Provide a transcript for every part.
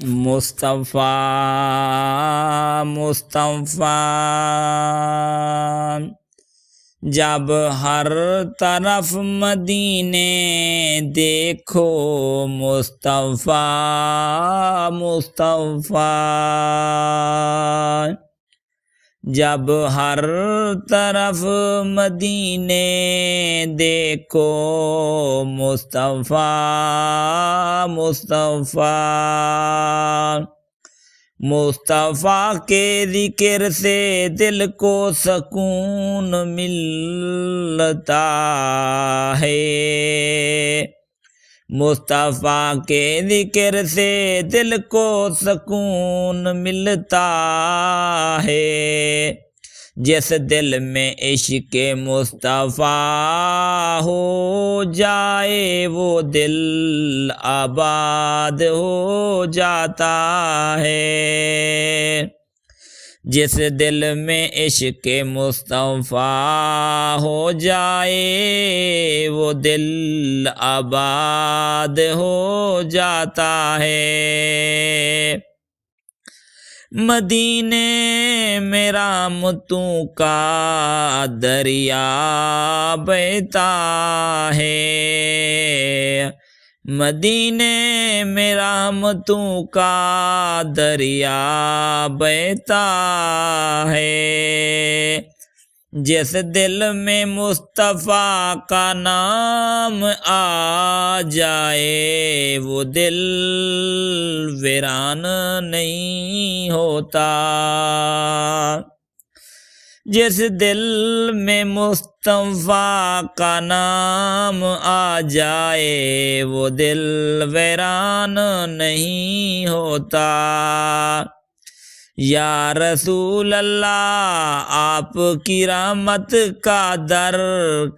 مصطفیٰ مصطفیٰ جب ہر طرف مدینے دیکھو مصطفیٰ مصطفیٰ، جب ہر طرف مدینے دیکھو مصطفیٰ مصطفیٰ، مصطفیٰ کے ذکر سے دل کو سکون ملتا ہے، مصطفیٰ کے ذکر سے دل کو سکون ملتا ہے، جس دل میں عشق مصطفیٰ ہو جائے وہ دل آباد ہو جاتا ہے، جس دل میں عشق مصطفیٰ ہو جائے وہ دل آباد ہو جاتا ہے، مدینے میں رحمتوں کا دریا بہتا ہے، مدینے میں رحمتوں کا دریا بہتا ہے، جس دل میں مصطفیٰ کا نام آ جائے وہ دل ویران نہیں ہوتا، جس دل میں مصطفیٰ کا نام آ جائے وہ دل ویران نہیں ہوتا، یا رسول اللہ آپ کی رحمت کا در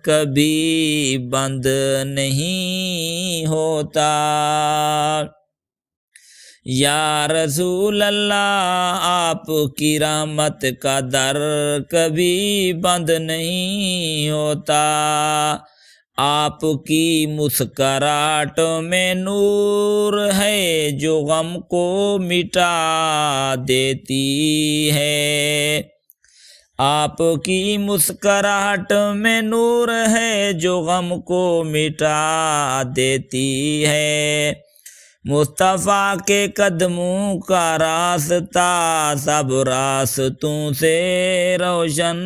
کبھی بند نہیں ہوتا، یا رسول اللہ آپ کی رحمت کا در کبھی بند نہیں ہوتا، آپ کی مسکراہٹ میں نور ہے جو غم کو مٹا دیتی ہے، آپ کی مسکراہٹ میں نور ہے جو غم کو مٹا دیتی ہے، مصطفیٰ کے قدموں کا راستہ سب راستوں سے روشن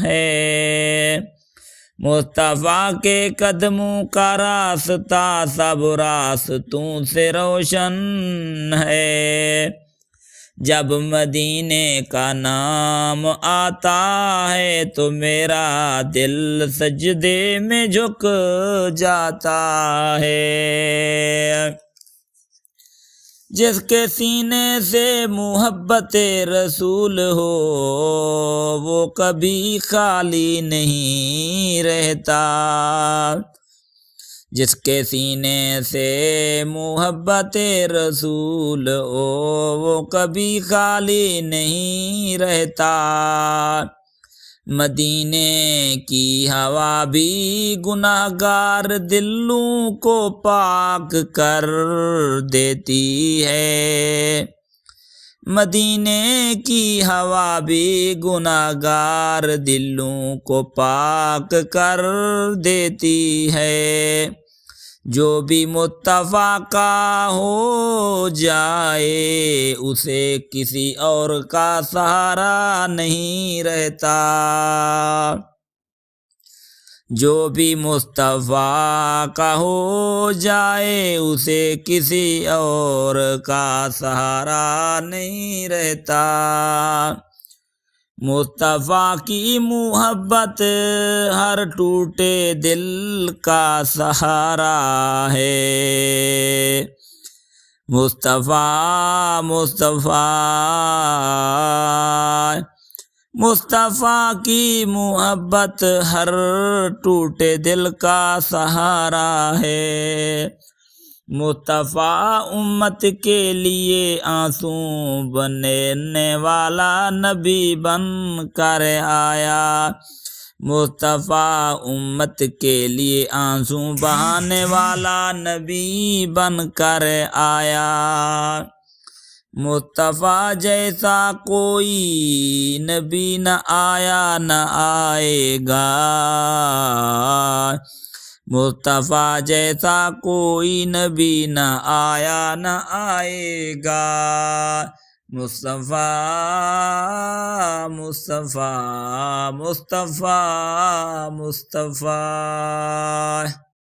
ہے، مصطفیٰ کے قدموں کا راستہ سب راستوں سے روشن ہے، جب مدینے کا نام آتا ہے تو میرا دل سجدے میں جھک جاتا ہے، جس کے سینے سے محبت رسول ہو وہ کبھی خالی نہیں رہتا، جس کے سینے سے محبت رسول ہو وہ کبھی خالی نہیں رہتا، مدینے کی ہوا بھی گناہ گار دلوں کو پاک کر دیتی ہے، مدینے کی ہوا بھی گناہ گار دلوں کو پاک کر دیتی ہے، جو بھی مصطفیٰ کا ہو جائے اسے کسی اور کا سہارا نہیں رہتا، جو بھی مصطفیٰ کا ہو جائے اسے کسی اور کا سہارا نہیں رہتا، مصطفیٰ کی محبت ہر ٹوٹے دل کا سہارا ہے، مصطفیٰ مصطفیٰ مصطفیٰ کی محبت ہر ٹوٹے دل کا سہارا ہے، مصطفیٰ امت کے لیے آنسو بننے والا نبی بن کر آیا، مصطفیٰ امت کے لیے آنسو بہانے والا نبی بن کر آیا، مصطفیٰ جیسا کوئی نبی نہ آیا نہ آئے گا، مصطفیٰ جیسا کوئی نبی نہ آیا نہ آئے گا، مصطفیٰ مصطفیٰ مصطفیٰ مصطفیٰ۔